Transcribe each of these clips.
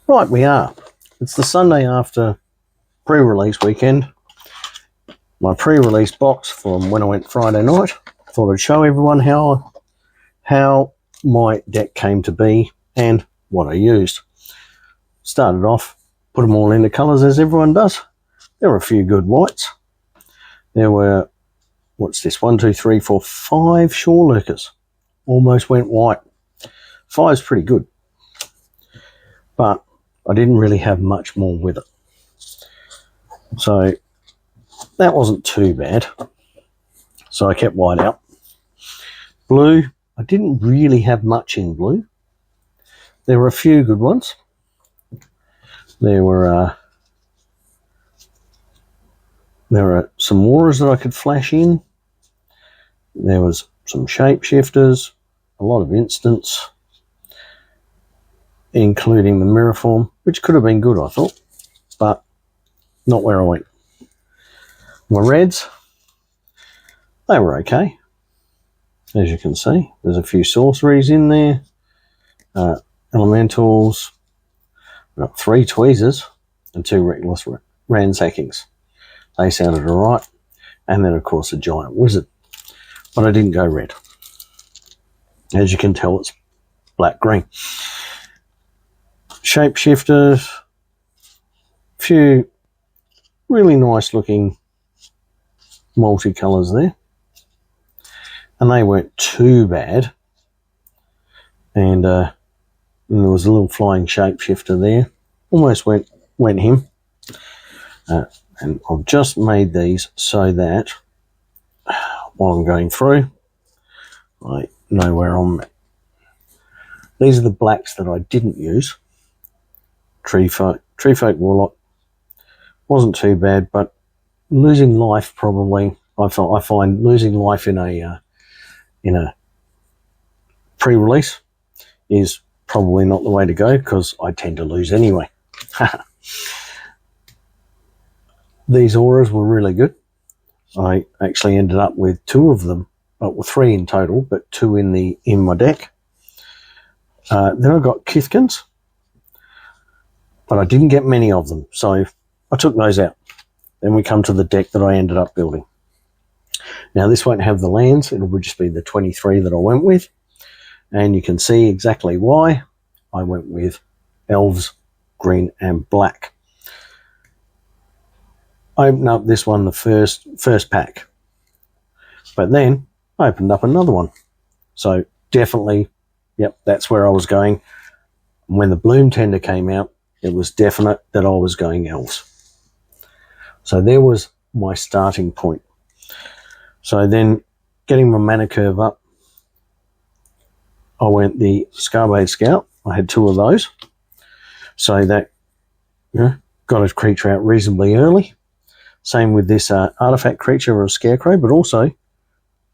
Right, we are. It's the Sunday after pre-release weekend. My pre-release box from when I went Friday night. Thought I'd show everyone how my deck came to be and what I used. Started off, put them all into colours as everyone does. There were a few good whites. There were, what's this, 1, 2, 3, 4, 5 shore lurkers. Almost went white. 5's pretty good. But I didn't really have much more with it. So that wasn't too bad. So I kept white out. Blue, I didn't really have much in blue. There were a few good ones. There were some auras that I could flash in. There was some shapeshifters, a lot of instants, including the mirror form, which could have been good, I thought, but not where I went. My reds, they were okay. As you can see, there's a few sorceries in there, elementals. We've got 3 tweezers and 2 reckless ransackings. They sounded alright. And then, of course, a giant wizard. But I didn't go red. As you can tell, it's black-green. Shapeshifters, few really nice looking multicolours there, and they weren't too bad. And there was a little flying shapeshifter there, almost went him. And I've just made these so that while I'm going through, I know where I'm at. These are the blacks that I didn't use. Tree folk warlock wasn't too bad, but losing life probably, I find losing life in a pre-release is probably not the way to go, because I tend to lose anyway. These auras were really good. I actually ended up with 2 of them, well, 3 in total, but 2 in my deck. Then I got Kithkins, but I didn't get many of them, so I took those out. Then we come to the deck that I ended up building. Now this won't have the lands, it'll just be the 23 that I went with, and you can see exactly why I went with elves, green and black. I opened up this one, the first pack, but then I opened up another one. So definitely, yep, that's where I was going. When the Bloom Tender came out, it was definite that I was going elves. So there was my starting point. So then, getting my mana curve up, I went the Scarbade Scout. I had 2 of those. So that got a creature out reasonably early. Same with this artifact creature or a scarecrow, but also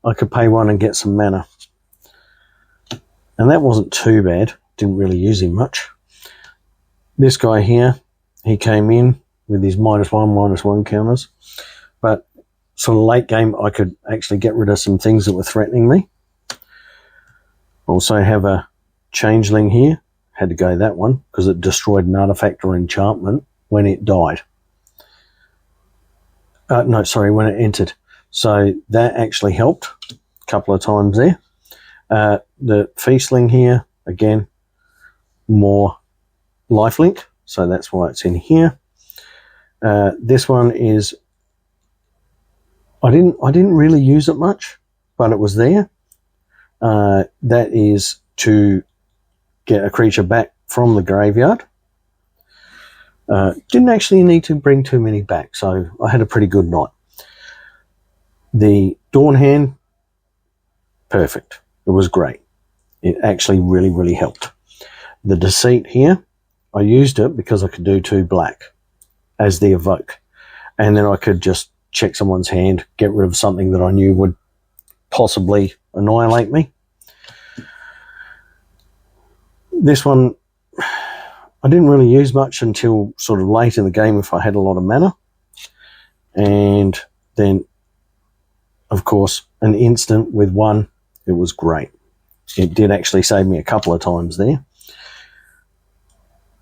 I could pay 1 and get some mana. And that wasn't too bad. Didn't really use him much. This guy here, he came in with his -1/-1 counters, but sort of late game I could actually get rid of some things that were threatening me. Also have a changeling here. Had to go that one because it destroyed an artifact or enchantment when it died. No, sorry, when it entered. So that actually helped a couple of times there. The Feastling here, again, more lifelink, so that's why it's in here. This one is, I didn't really use it much, but it was there. That is to get a creature back from the graveyard. Didn't actually need to bring too many back, so I had a pretty good night. The Dawn Hand, perfect. It was great. It actually really, really helped. The Deceit here, I used it because I could do 2 black as the evoke. And then I could just check someone's hand, get rid of something that I knew would possibly annihilate me. This one, I didn't really use much until sort of late in the game if I had a lot of mana. And then, of course, an instant with 1, it was great. it did actually save me a couple of times there.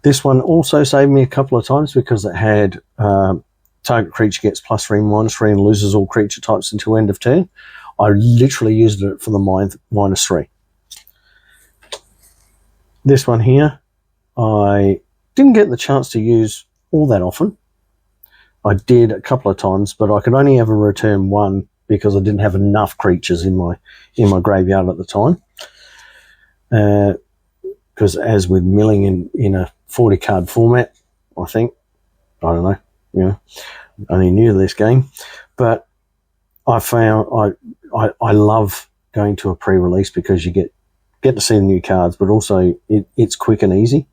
This one also saved me a couple of times because it had target creature gets +3, -3, and loses all creature types until end of turn. I literally used it for the -3. This one here, I didn't get the chance to use all that often. I did a couple of times, but I could only ever return one because I didn't have enough creatures in my graveyard at the time. Because as with milling in a 40 card format, I think, I don't know, only new to this game, but I found I love going to a pre-release because you get to see the new cards, but also it's quick and easy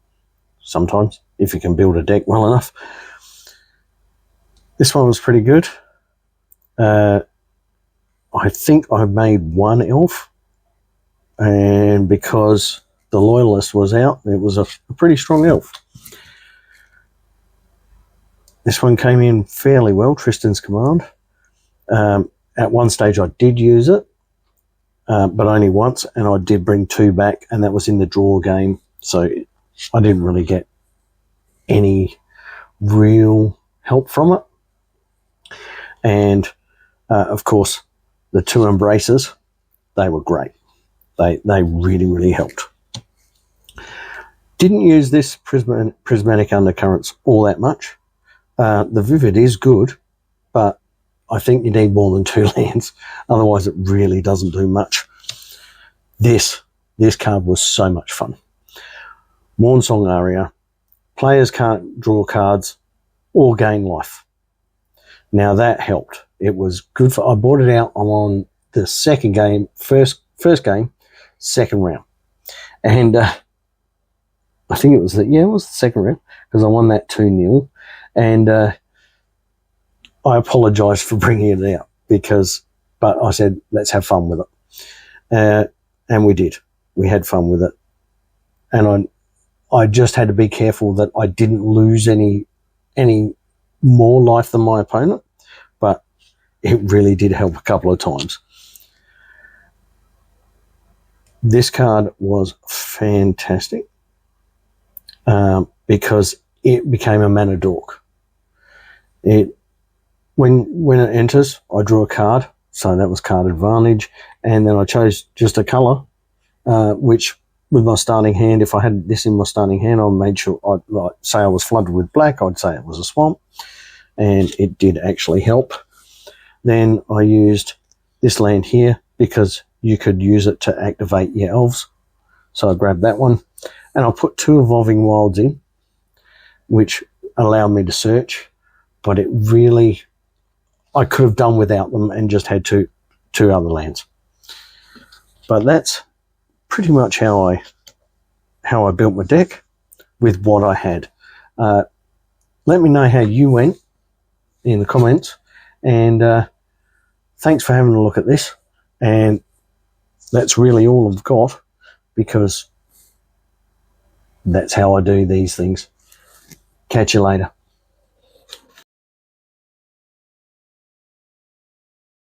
sometimes if you can build a deck well enough. This one was pretty good. I think I made one elf, and because the Loyalist was out, it was a pretty strong elf. This one came in fairly well, Tristan's Command. At one stage I did use it, but only once, and I did bring 2 back, and that was in the draw game, so I didn't really get any real help from it. And of course, the 2 Embraces, they were great. They really, really helped. Didn't use this Prismatic Undercurrents all that much. The Vivid is good, but I think you need more than 2 lands. Otherwise, it really doesn't do much. This card was so much fun. Mornsong Aria. Players can't draw cards or gain life. Now that helped. It was good for. I bought it out on the second game, first game, second round, and I think it was the second round because I won that 2-0, and I apologised for bringing it out but I said let's have fun with it, and we did. We had fun with it, and I just had to be careful that I didn't lose any more life than my opponent, but it really did help a couple of times. This card was fantastic because it became a mana dork. When it enters, I drew a card, so that was card advantage, and then I chose just a colour, which with my starting hand, if I had this in my starting hand, I made sure I'd say I was flooded with black, I'd say it was a swamp, and it did actually help. Then I used this land here because you could use it to activate your elves. So I grabbed that one, and I put 2 Evolving Wilds in, which allowed me to search, but it really, I could have done without them and just had two other lands. But that's pretty much how I built my deck with what I had. Let me know how you went in the comments, and thanks for having a look at this. And that's really all I've got, because that's how I do these things. Catch you later.